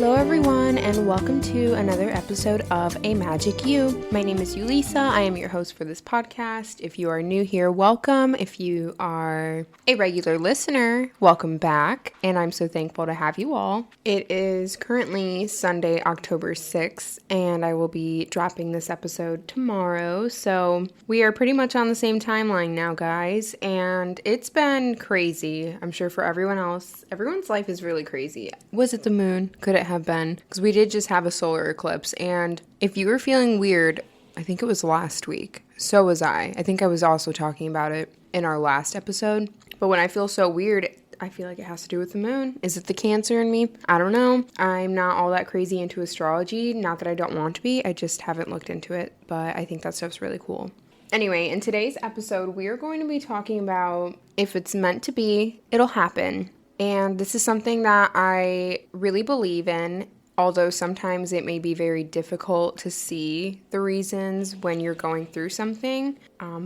Hello everyone, and welcome to another episode of A Magic You. My name is Yulisa. I am your host for this podcast. If you are new here, welcome. If you are a regular listener, welcome back, and I'm so thankful to have you all. It is currently Sunday, October 6th, and I will be dropping this episode tomorrow, so we are pretty much on the same timeline now, guys, and it's been crazy. I'm sure for everyone else, everyone's life is really crazy. Was it the moon? Could it have been? Because we did just have a solar eclipse, and if you were feeling weird, I think it was last week. So was I. I think I was also talking about it in our last episode. But when I feel so weird, I feel like it has to do with the moon. Is it the Cancer in me? I don't know. I'm not all that crazy into astrology. Not that I don't want to be. I just haven't looked into it. But I think that stuff's really cool. Anyway, in today's episode, we are going to be talking about if it's meant to be, it'll happen. And this is something that I really believe in, although sometimes it may be very difficult to see the reasons when you're going through something.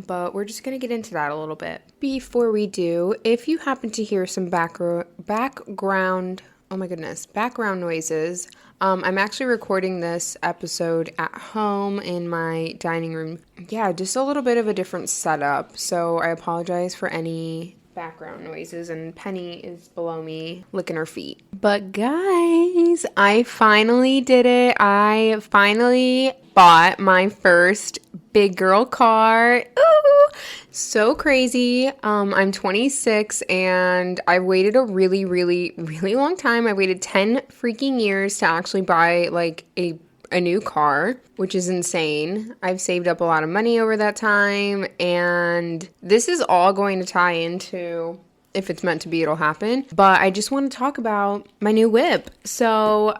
But we're just going to get into that a little bit. Before we do, if you happen to hear some background noises, I'm actually recording this episode at home in my dining room. Yeah, just a little bit of a different setup. So I apologize for any background noises, and Penny is below me licking her feet. But guys, I finally did it. I finally bought my first big girl car. Ooh, so crazy. I'm 26 and I waited a really, really, really long time. I waited 10 freaking years to actually buy like a new car, which is insane. I've saved up a lot of money over that time, and this is all going to tie into if it's meant to be, it'll happen. But I just want to talk about my new whip. So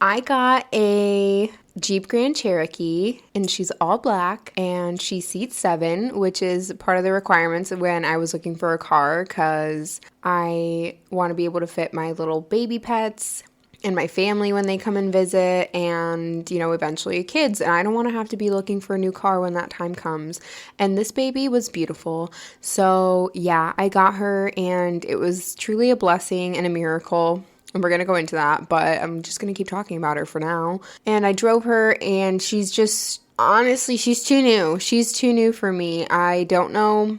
I got a Jeep Grand Cherokee, and she's all black, and she seats 7, which is part of the requirements when I was looking for a car, because I want to be able to fit my little baby pets and my family when they come and visit, and, you know, eventually kids. And I don't want to have to be looking for a new car when that time comes. And this baby was beautiful. So yeah, I got her, and it was truly a blessing and a miracle. And we're going to go into that, but I'm just going to keep talking about her for now. And I drove her, and she's just, honestly, she's too new. She's too new for me. I don't know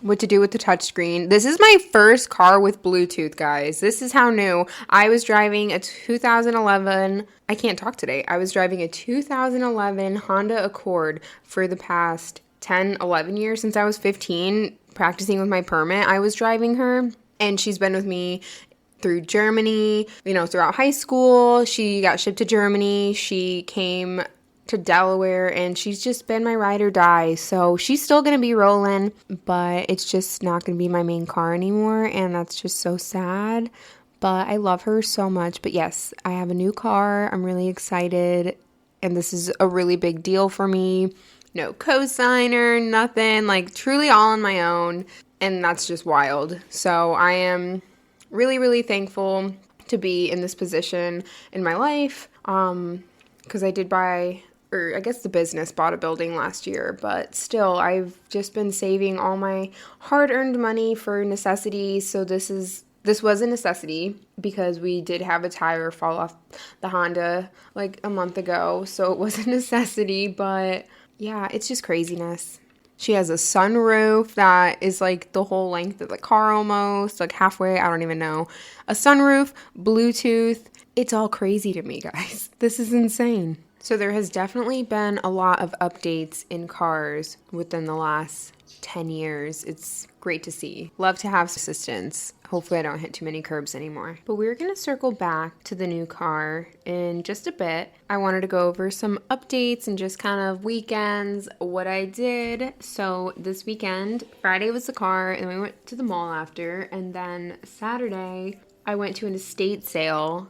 what to do with the touchscreen. This is my first car with Bluetooth, guys. This is how new. I was driving a 2011, I can't talk today. I was driving a 2011 Honda Accord for the past 10, 11 years since I was 15, practicing with my permit. I was driving her, and she's been with me through Germany, you know, throughout high school. She got shipped to Germany. She came to Delaware, and she's just been my ride or die. So she's still going to be rolling, but it's just not going to be my main car anymore, and that's just so sad. But I love her so much. But yes, I have a new car. I'm really excited, and this is a really big deal for me. No co-signer, nothing, like truly all on my own, and that's just wild. So I am really, really thankful to be in this position in my life, because I did buy, or I guess the business bought a building last year, but still, I've just been saving all my hard-earned money for necessities. So this was a necessity, because we did have a tire fall off the Honda like a month ago, so it was a necessity. But yeah, it's just craziness. She has a sunroof that is like the whole length of the car almost, like halfway, I don't even know. A sunroof, Bluetooth, it's all crazy to me, guys. This is insane. So there has definitely been a lot of updates in cars within the last 10 years. It's great to see. Love to have assistance. Hopefully I don't hit too many curbs anymore. But we're going to circle back to the new car in just a bit. I wanted to go over some updates and just kind of weekends, what I did. So this weekend, Friday was the car, and we went to the mall after. And then Saturday, I went to an estate sale.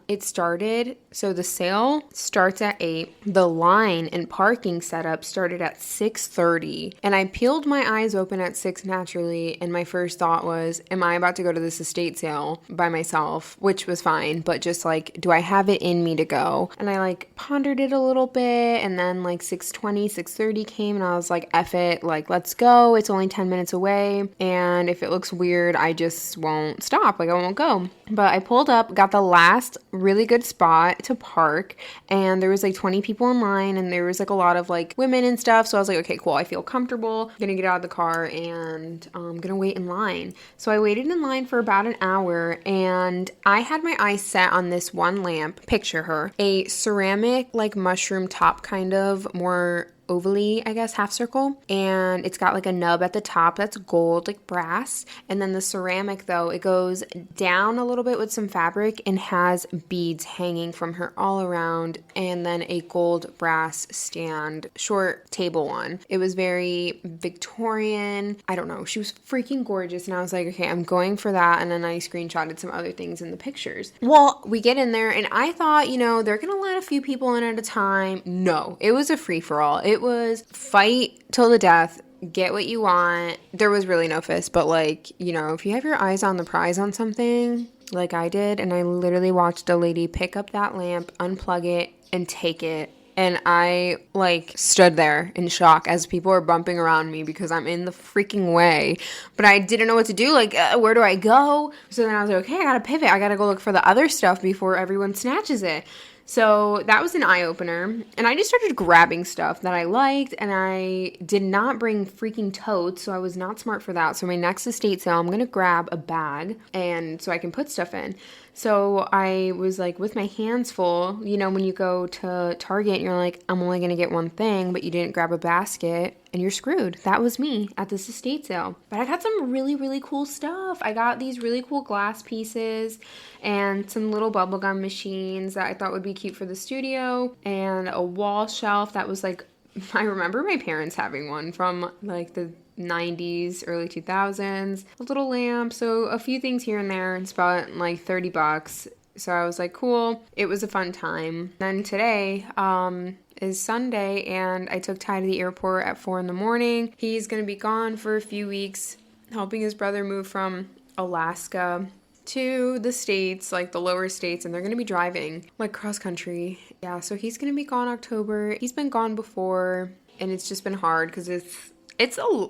So the sale starts at 8. The line and parking setup started at 6:30. And I peeled my eyes open at 6 naturally, and my first thought was, am I about to go to this estate sale by myself? Which was fine, but just like, do I have it in me to go? And I like pondered it a little bit, and then like 6:20, 6:30 came, and I was like, F it, like, let's go. It's only 10 minutes away, and if it looks weird, I just won't stop. Like, I won't go. But but I pulled up, got the last really good spot to park, and there was like 20 people in line, and there was like a lot of like women and stuff. So I was like, okay, cool. I feel comfortable. I'm gonna get out of the car and I'm gonna wait in line. So I waited in line for about an hour, and I had my eyes set on this one lamp. Picture her, a ceramic like mushroom top, kind of more ovally, I guess, half circle, and it's got like a nub at the top that's gold, like brass, and then the ceramic, though, it goes down a little bit with some fabric and has beads hanging from her all around, and then a gold brass stand, short table one. It was very Victorian. I don't know, she was freaking gorgeous, and I was like, okay, I'm going for that. And then I screenshotted some other things in the pictures. Well, we get in there, and I thought, they're gonna let a few people in at a time. No, it was a free-for-all. It was fight till the death, get what you want. There was really no fist, but like, if you have your eyes on the prize on something, like I did, and I literally watched a lady pick up that lamp, unplug it, and take it. And I like stood there in shock as people were bumping around me because I'm in the freaking way. But I didn't know what to do. Like, where do I go? So then I was like, okay, I gotta pivot. I gotta go look for the other stuff before everyone snatches it. So that was an eye-opener, and I just started grabbing stuff that I liked, and I did not bring freaking totes, so I was not smart for that. So my next estate sale, I'm going to grab a bag, and so I can put stuff in. So I was like with my hands full, when you go to Target and you're like, I'm only going to get one thing, but you didn't grab a basket, and you're screwed. That was me at this estate sale. But I got some really, really cool stuff. I got these really cool glass pieces and some little bubblegum machines that I thought would be cute for the studio, and a wall shelf that was like, I remember my parents having one from like the 90s, early 2000s, a little lamp, so a few things here and there. It's about like $30. So I was like, cool. It was a fun time. Then today is Sunday, and I took Ty to the airport at 4 a.m. He's going to be gone for a few weeks, helping his brother move from Alaska to the States, like the lower states, and they're going to be driving like cross country. Yeah, so he's going to be gone October. He's been gone before, and it's just been hard because it's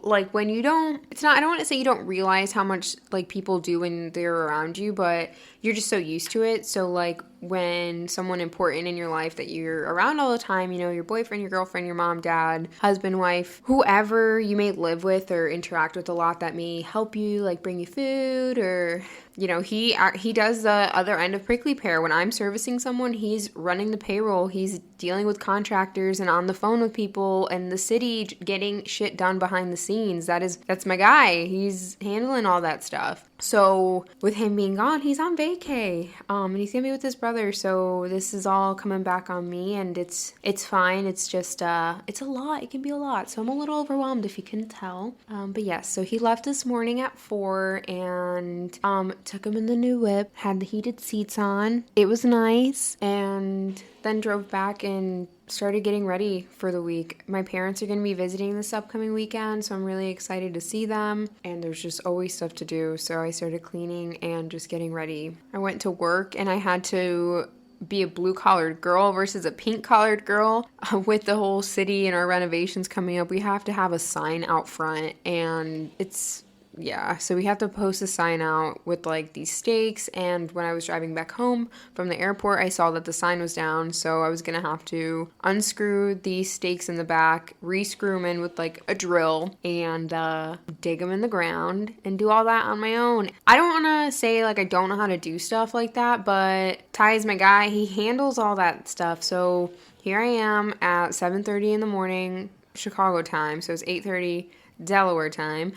like when you don't, it's not, I don't want to say you don't realize how much like people do when they're around you, but you're just so used to it. So like when someone important in your life that you're around all the time, your boyfriend, your girlfriend, your mom, dad, husband, wife, whoever you may live with or interact with a lot that may help you, like bring you food, or he does the other end of prickly pear. When I'm servicing someone, he's running the payroll, he's dealing with contractors and on the phone with people and the city, getting shit done behind the scenes. That's my guy. He's handling all that stuff. So with him being gone, he's on vacay, and he's gonna be with his brother. So this is all coming back on me, and it's fine. It's just it's a lot. It can be a lot. So I'm a little overwhelmed, if you can tell. But yes, so he left this morning at 4, and took him in the new whip. Had the heated seats on. It was nice, and then drove back and started getting ready for the week. My parents are going to be visiting this upcoming weekend, so I'm really excited to see them, and there's just always stuff to do. So I started cleaning and just getting ready. I went to work, and I had to be a blue-collared girl versus a pink-collared girl. With the whole city and our renovations coming up, we have to have a sign out front, and so we have to post a sign out with like these stakes, and when I was driving back home from the airport, I saw that the sign was down, so I was gonna have to unscrew these stakes in the back, re-screw them in with like a drill, and dig them in the ground, and do all that on my own. I don't want to say like I don't know how to do stuff like that, but Ty is my guy. He handles all that stuff. So here I am at 7:30 in the morning, Chicago time, so it's 8:30 Delaware time,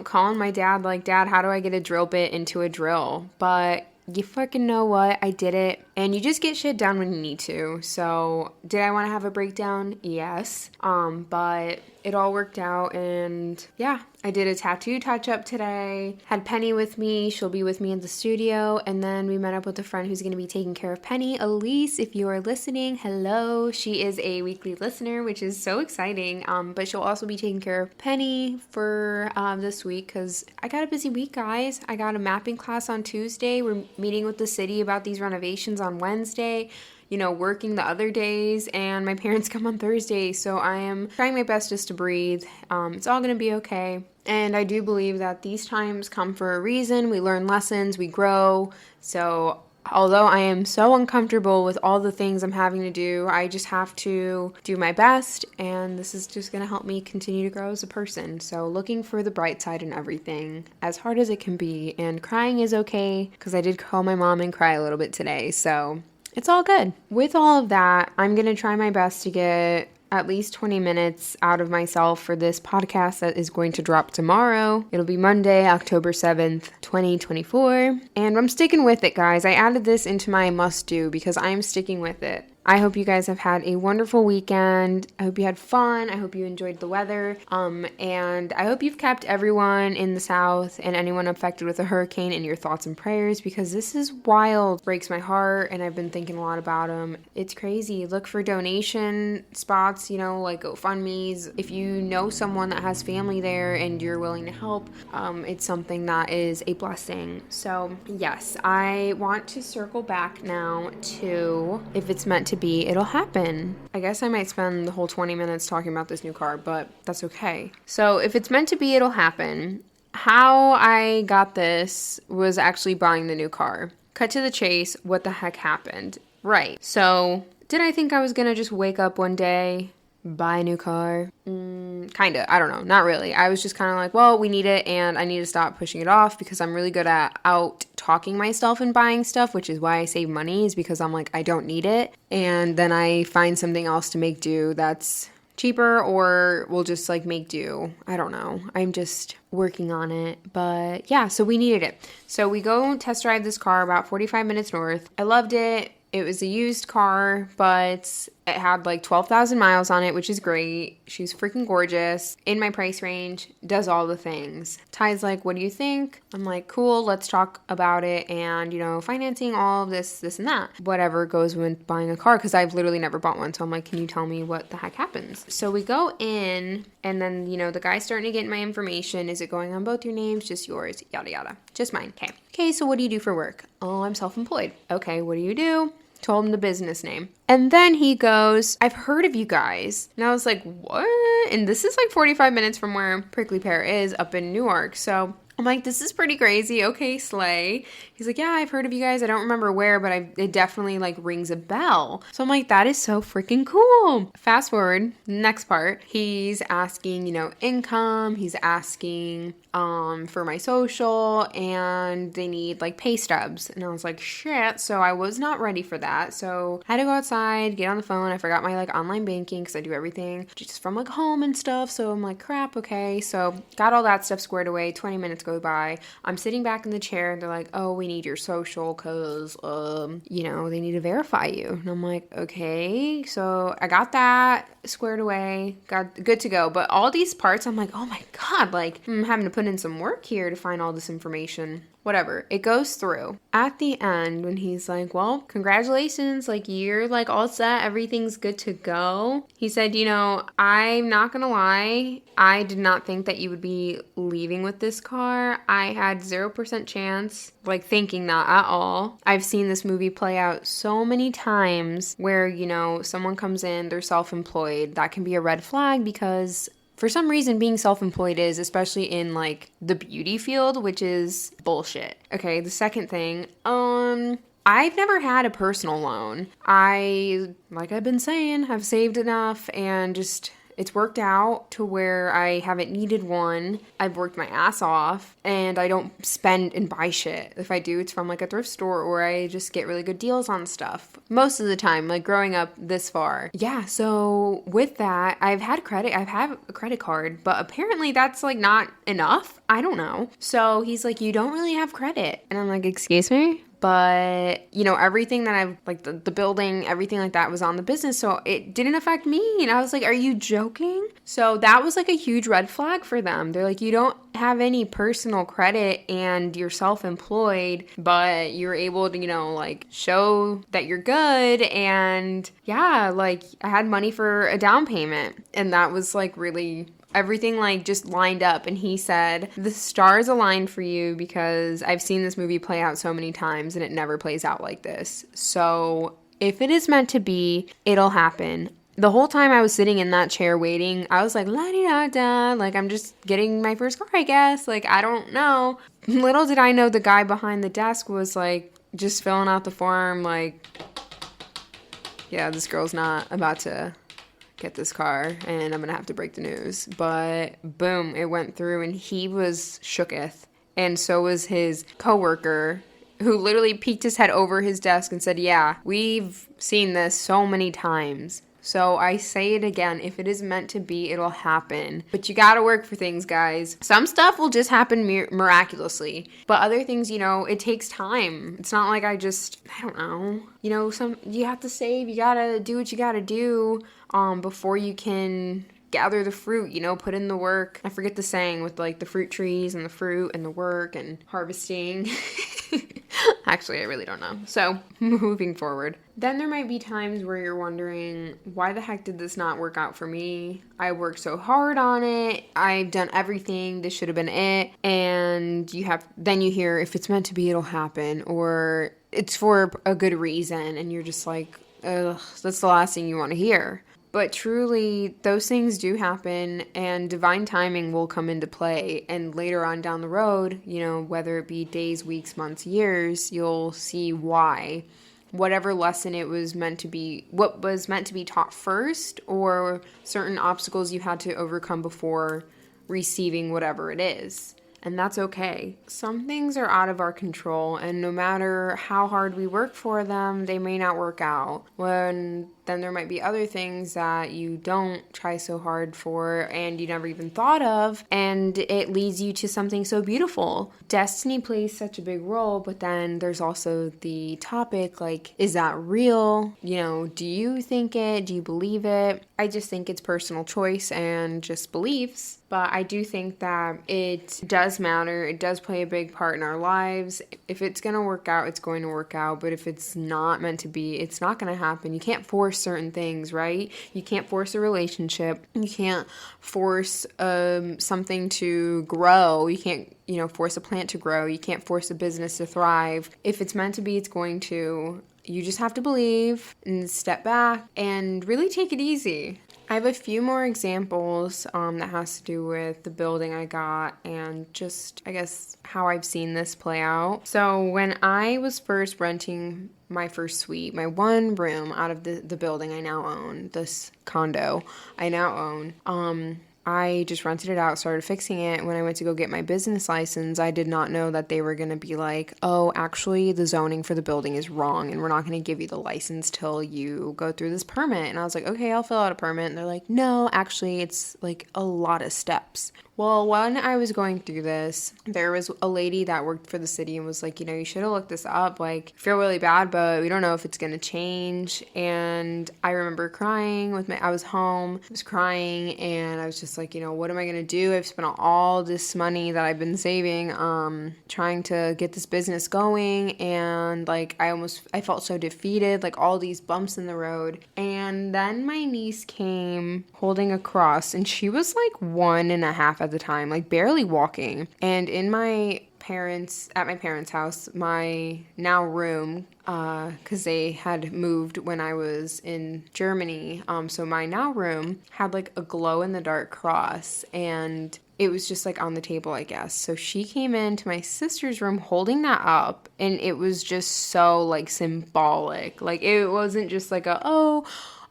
calling my dad like, Dad, how do I get a drill bit into a drill? But you fucking know what? I did it. And you just get shit done when you need to. So did I want to have a breakdown? Yes. But it all worked out, and yeah, I did a tattoo touch up today. Had Penny with me. She'll be with me in the studio. And then we met up with a friend who's going to be taking care of Penny. Elise, if you are listening, hello. She is a weekly listener, which is so exciting. But she'll also be taking care of Penny for this week, because I got a busy week, guys. I got a mapping class on Tuesday. We're meeting with the city about these renovations on Wednesday. working the other days, and my parents come on Thursday, so I am trying my best just to breathe. It's all going to be okay. And I do believe that these times come for a reason. We learn lessons, we grow. So although I am so uncomfortable with all the things I'm having to do, I just have to do my best, and this is just going to help me continue to grow as a person. So looking for the bright side in everything, as hard as it can be, and crying is okay, because I did call my mom and cry a little bit today, so it's all good. With all of that, I'm going to try my best to get at least 20 minutes out of myself for this podcast that is going to drop tomorrow. It'll be Monday, October 7th, 2024. And I'm sticking with it, guys. I added this into my must-do because I'm sticking with it. I hope you guys have had a wonderful weekend. I hope you had fun. I hope you enjoyed the weather. And I hope you've kept everyone in the South and anyone affected with a hurricane in your thoughts and prayers, because this is wild. Breaks my heart, and I've been thinking a lot about them. It's crazy. Look for donation spots, like GoFundMe's. If you know someone that has family there and you're willing to help, it's something that is a blessing. So yes, I want to circle back now to if it's meant to be, it'll happen. I guess I might spend the whole 20 minutes talking about this new car, but that's okay. So if it's meant to be, it'll happen. How I got this was actually buying the new car. Cut to the chase, what the heck happened? Right. So did I think I was gonna just wake up one day, buy a new car? Kinda. I don't know. Not really. I was just kind of like, well, we need it, and I need to stop pushing it off, because I'm really good at out talking myself and buying stuff, which is why I save money, is because I'm like, I don't need it. And then I find something else to make do that's cheaper, or will just make do. I don't know. I'm just working on it. But yeah, so we needed it. So we go test drive this car about 45 minutes north. I loved it. It was a used car, but it had 12,000 miles on it, which is great. She's freaking gorgeous, in my price range, does all the things. Ty's like, what do you think? I'm like, cool, let's talk about it, and, financing, all of this and that. Whatever goes with buying a car, because I've literally never bought one, so I'm like, can you tell me what the heck happens? So we go in, and then, the guy's starting to get my information. Is it going on both your names? Just yours? Yada, yada. Just mine. Okay, so what do you do for work? Oh, I'm self-employed. Okay, what do you do? Told him the business name. And then he goes, I've heard of you guys. And I was like, what? And this is 45 minutes from where Prickly Pear is, up in Newark. So I'm like, this is pretty crazy. Okay, slay. He's like, yeah, I've heard of you guys. I don't remember where, but it definitely rings a bell. So I'm like, that is so freaking cool. Fast forward, next part. He's asking, income. He's asking for my social, and they need pay stubs. And I was like, shit. So I was not ready for that. So I had to go outside, get on the phone. I forgot my online banking, because I do everything just from home and stuff. So I'm like, crap. Okay. So got all that stuff squared away. 20 minutes go by. I'm sitting back in the chair, and they're like, oh, we need your social because, they need to verify you. And I'm like, okay. So I got that squared away, got good to go. But all these parts, I'm like, oh my God, I'm having to put in some work here to find all this information. Whatever. It goes through. At the end, when he's like, well, congratulations, you're all set, everything's good to go. He said, I'm not gonna lie, I did not think that you would be leaving with this car. I had 0% chance, thinking that at all. I've seen this movie play out so many times where, someone comes in, they're self-employed. That can be a red flag, because for some reason, being self-employed is, especially in the beauty field, which is bullshit. Okay, the second thing, I've never had a personal loan. Like I've been saying, have saved enough, and just it's worked out to where I haven't needed one. I've worked my ass off, and I don't spend and buy shit. If I do, it's from a thrift store, or I just get really good deals on stuff. Most of the time, growing up this far. Yeah, so with that, I've had a credit card, but apparently that's not enough. I don't know. So he's like, you don't really have credit. And I'm like, excuse me? But, everything that I've, the building, everything like that was on the business, so it didn't affect me. And I was like, are you joking? So that was a huge red flag for them. They're like, you don't have any personal credit and you're self-employed, but you're able to, show that you're good. And yeah, I had money for a down payment, and that was really everything just lined up. And he said, the stars aligned for you, because I've seen this movie play out so many times and it never plays out like this. So If it is meant to be, it'll happen. The whole time I was sitting in that chair waiting, I was like, la-di-da-da, like, I'm just getting my first car, I guess. Like, I don't know. Little did I know the guy behind the desk was, like, just filling out the form, like, yeah, this girl's not about to get this car, and I'm gonna have to break the news. But, boom, it went through, and he was shooketh. And so was his coworker, who literally peeked his head over his desk and said, yeah, we've seen this so many times. So I say it again, if it is meant to be, it'll happen. But you gotta work for things, guys. Some stuff will just happen miraculously. But other things, you know, it takes time. It's not like I don't know. You know, you have to save, you gotta do what you gotta do before you can gather the fruit, you know, put in the work. I forget the saying with like the fruit trees and the fruit and the work and harvesting. Actually, I really don't know. So, moving forward. Then there might be times where you're wondering, why the heck did this not work out for me? I worked so hard on it. I've done everything. This should have been it. And then you hear, if it's meant to be, it'll happen. Or it's for a good reason. And you're just like, ugh, that's the last thing you want to hear. But truly, those things do happen, and divine timing will come into play. And later on down the road, you know, whether it be days, weeks, months, years, you'll see why. Whatever lesson it was meant to be, what was meant to be taught first, or certain obstacles you had to overcome before receiving whatever it is. And that's okay. Some things are out of our control, and no matter how hard we work for them, they may not work out. Then there might be other things that you don't try so hard for and you never even thought of, and it leads you to something so beautiful. Destiny plays such a big role, but then there's also the topic, like, is that real? You know, do you think it? Do you believe it? I just think it's personal choice and just beliefs. But I do think that it does matter. It does play a big part in our lives. If it's going to work out, it's going to work out. But if it's not meant to be, it's not going to happen. You can't force certain things, right? You can't force a relationship. You can't force something to grow. You can't, force a plant to grow. You can't force a business to thrive. If it's meant to be, it's going to. You just have to believe and step back and really take it easy. I have a few more examples that has to do with the building I got and just, I guess, how I've seen this play out. So when I was first renting my first suite, my one room out of the building I now own, this condo I now own, I just rented it out, started fixing it. When I went to go get my business license, I did not know that they were going to be like, oh, actually, the zoning for the building is wrong, and we're not going to give you the license till you go through this permit. And I was like, okay, I'll fill out a permit. And they're like, no, actually, it's like a lot of steps. Well, when I was going through this, there was a lady that worked for the city and was like, you should have looked this up. Like, I feel really bad, but we don't know if it's going to change. And I remember crying I was home, I was crying, and I was just like, what am I going to do? I've spent all this money that I've been saving, trying to get this business going. And like, I felt so defeated, like all these bumps in the road. And then my niece came holding a cross, and she was like 1.5 at the time, like barely walking. And in my parents' house, my now room, because they had moved when I was in Germany, so my now room had like a glow in the dark cross, and it was just like on the table, I guess. So she came into my sister's room holding that up, and it was just so like symbolic. Like, it wasn't just like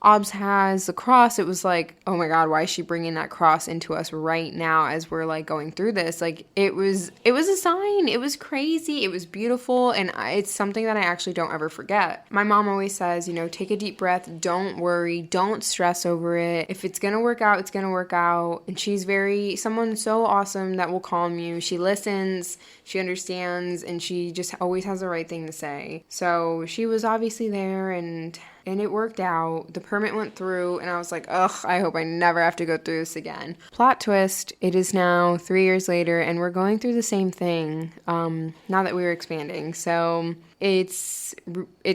Obs has the cross. It was like, oh my God, why is she bringing that cross into us right now as we're like going through this? Like, it was a sign. It was crazy. It was beautiful. And it's something that I actually don't ever forget. My mom always says, take a deep breath. Don't worry. Don't stress over it. If it's going to work out, it's going to work out. And she's someone so awesome that will calm you. She listens, she understands, and she just always has the right thing to say. So she was obviously there, and it worked out. The permit went through, and I was like, ugh, I hope I never have to go through this again. Plot twist, it is now 3 years later, and we're going through the same thing, now that we were expanding. So It's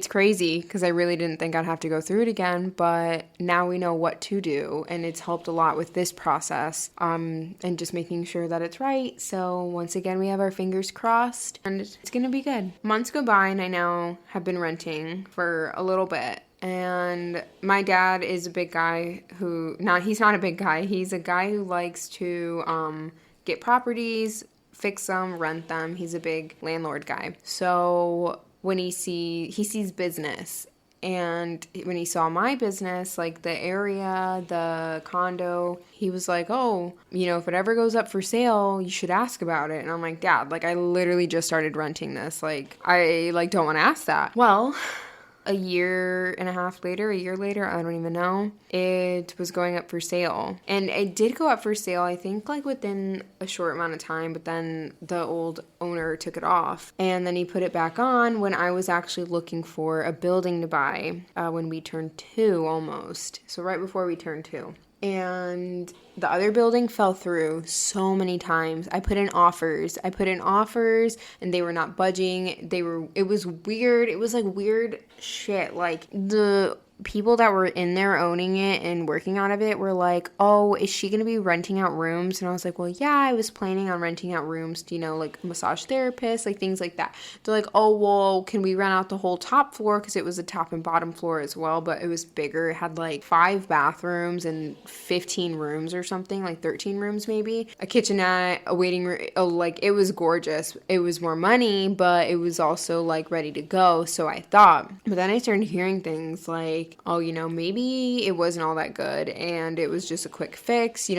crazy because I really didn't think I'd have to go through it again, but now we know what to do, and it's helped a lot with this process, and just making sure that it's right. So once again, we have our fingers crossed, and it's gonna be good. Months go by, and I now have been renting for a little bit. And my dad is a big guy he's not a big guy. He's a guy who likes to get properties, fix them, rent them. He's a big landlord guy. So when he sees business, and when he saw my business, like the area, the condo, he was like, oh, if it ever goes up for sale, you should ask about it. And I'm like, Dad, like I literally just started renting this. Like I don't want to ask that. Well, a year later, I don't even know, it was going up for sale. And it did go up for sale, I think, like within a short amount of time, but then the old owner took it off. And then he put it back on when I was actually looking for a building to buy when we turned 2 almost. So right before we turned 2. And the other building fell through so many times. I put in offers and they were not budging. It was weird. It was like weird shit. Like the people that were in there owning it and working out of it were like, oh, is she going to be renting out rooms? And I was like, well, yeah, I was planning on renting out rooms to, like massage therapists, like things like that. They're like, oh, well, can we rent out the whole top floor? Because it was a top and bottom floor as well, but it was bigger. It had like 5 bathrooms and 15 rooms or something, like 13 rooms maybe. A kitchenette, a waiting room. Like it was gorgeous. It was more money, but it was also like ready to go. So I thought. But then I started hearing things like, oh, maybe it wasn't all that good and it was just a quick fix.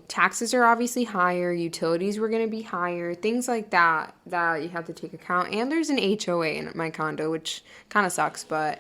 Taxes are obviously higher, utilities were going to be higher, things like that you have to take account. And there's an HOA in my condo, which kind of sucks, but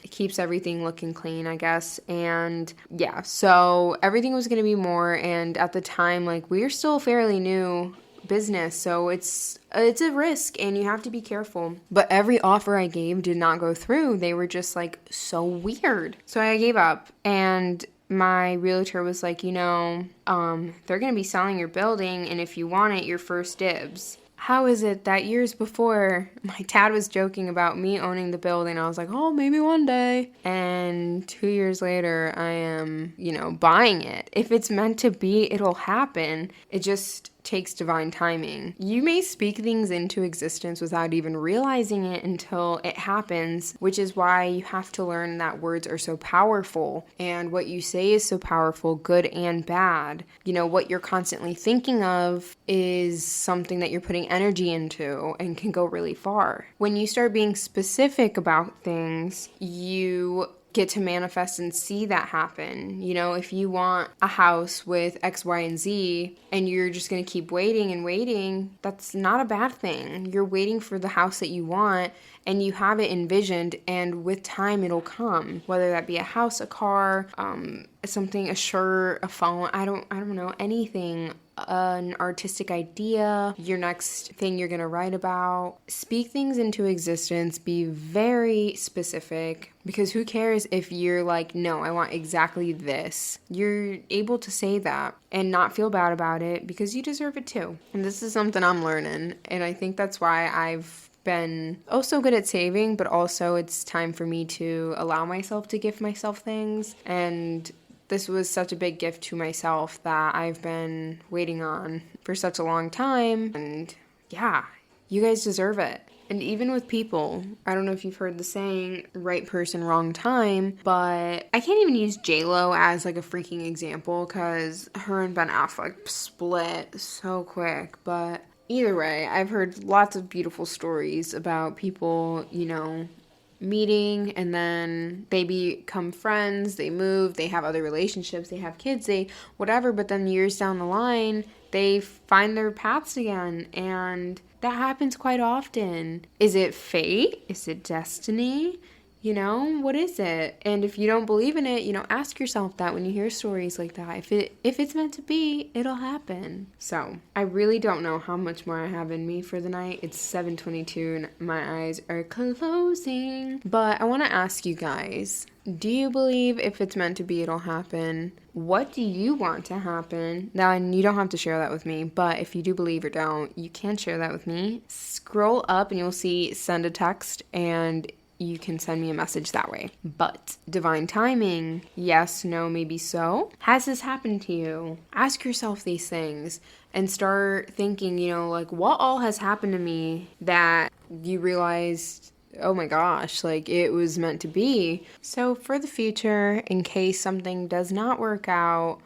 it keeps everything looking clean, I guess. And yeah, so everything was going to be more. And at the time, like, we're still fairly new business, so it's a risk and you have to be careful. But every offer I gave did not go through. They were just like so weird. So I gave up, and my realtor was like, they're gonna be selling your building, and if you want it, you're first dibs. How is it that years before my dad was joking about me owning the building? I was like, oh, maybe one day. And 2 years later, I am, buying it. If it's meant to be, it'll happen. It just takes divine timing. You may speak things into existence without even realizing it until it happens, which is why you have to learn that words are so powerful, and what you say is so powerful, good and bad. What you're constantly thinking of is something that you're putting energy into and can go really far. When you start being specific about things, you get to manifest and see that happen. If you want a house with X, Y, and Z, and you're just going to keep waiting and waiting, that's not a bad thing. You're waiting for the house that you want, and you have it envisioned, and with time it'll come. Whether that be a house, a car, something, a shirt, a phone, I don't know, anything. An artistic idea, your next thing you're going to write about. Speak things into existence. Be very specific, because who cares if you're like, no, I want exactly this. You're able to say that and not feel bad about it, because you deserve it too. And this is something I'm learning, and I think that's why I've been so good at saving, but also it's time for me to allow myself to gift myself things. And this was such a big gift to myself that I've been waiting on for such a long time. And yeah, you guys deserve it. And even with people, I don't know if you've heard the saying, right person, wrong time, but I can't even use J-Lo as like a freaking example, because her and Ben Affleck split so quick. But either way, I've heard lots of beautiful stories about people, meeting, and then they become friends, they move, they have other relationships, they have kids, they whatever, but then years down the line, they find their paths again, and that happens quite often. Is it fate? Is it destiny? You know, what is it? And if you don't believe in it, ask yourself that when you hear stories like that. If it's meant to be, it'll happen. So, I really don't know how much more I have in me for the night. It's 7:22 and my eyes are closing. But I want to ask you guys, do you believe if it's meant to be, it'll happen? What do you want to happen? Now, and you don't have to share that with me, but if you do believe or don't, you can share that with me. Scroll up and you'll see send a text, and you can send me a message that way. But divine timing, yes, no, maybe so. Has this happened to you? Ask yourself these things and start thinking, like what all has happened to me that you realized, oh my gosh, like it was meant to be. So for the future, in case something does not work out,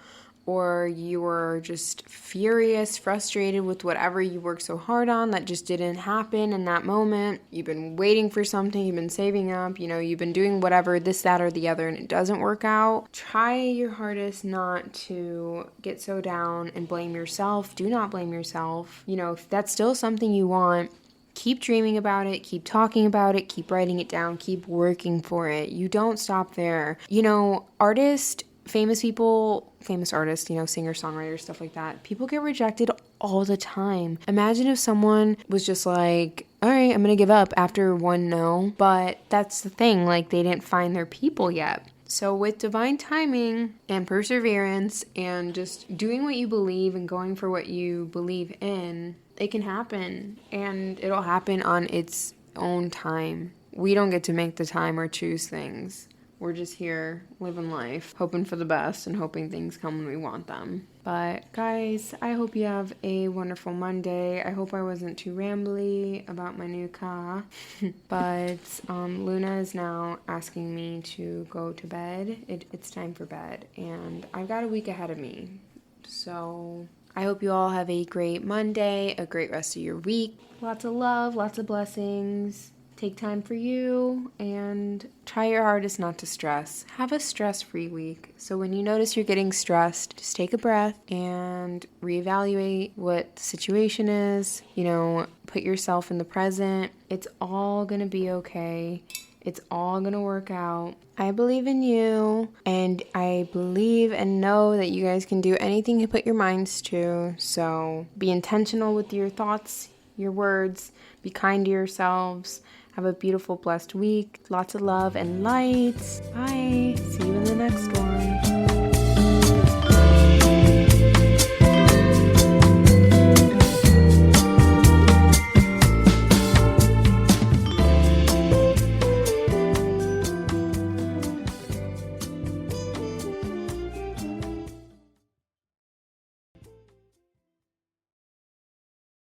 or you're just furious, frustrated with whatever you worked so hard on that just didn't happen in that moment. You've been waiting for something, you've been saving up, you've been doing whatever, this, that, or the other, and it doesn't work out. Try your hardest not to get so down and blame yourself. Do not blame yourself. If that's still something you want, keep dreaming about it, keep talking about it, keep writing it down, keep working for it. You don't stop there. Famous artists, singer, songwriters, stuff like that. People get rejected all the time. Imagine if someone was just like, all right, I'm going to give up after one no. But that's the thing, like they didn't find their people yet. So with divine timing and perseverance and just doing what you believe and going for what you believe in, it can happen. And it'll happen on its own time. We don't get to make the time or choose things. We're just here living life, hoping for the best and hoping things come when we want them. But guys, I hope you have a wonderful Monday. I hope I wasn't too rambly about my new car. But Luna is now asking me to go to bed. It's time for bed. And I've got a week ahead of me. So I hope you all have a great Monday, a great rest of your week. Lots of love, lots of blessings. Take time for you and try your hardest not to stress. Have a stress-free week. So when you notice you're getting stressed, just take a breath and reevaluate what the situation is. Put yourself in the present. It's all going to be okay. It's all going to work out. I believe in you, and I believe and know that you guys can do anything you put your minds to. So be intentional with your thoughts, your words. Be kind to yourselves. Have a beautiful, blessed week. Lots of love and light. Bye. See you in the next one.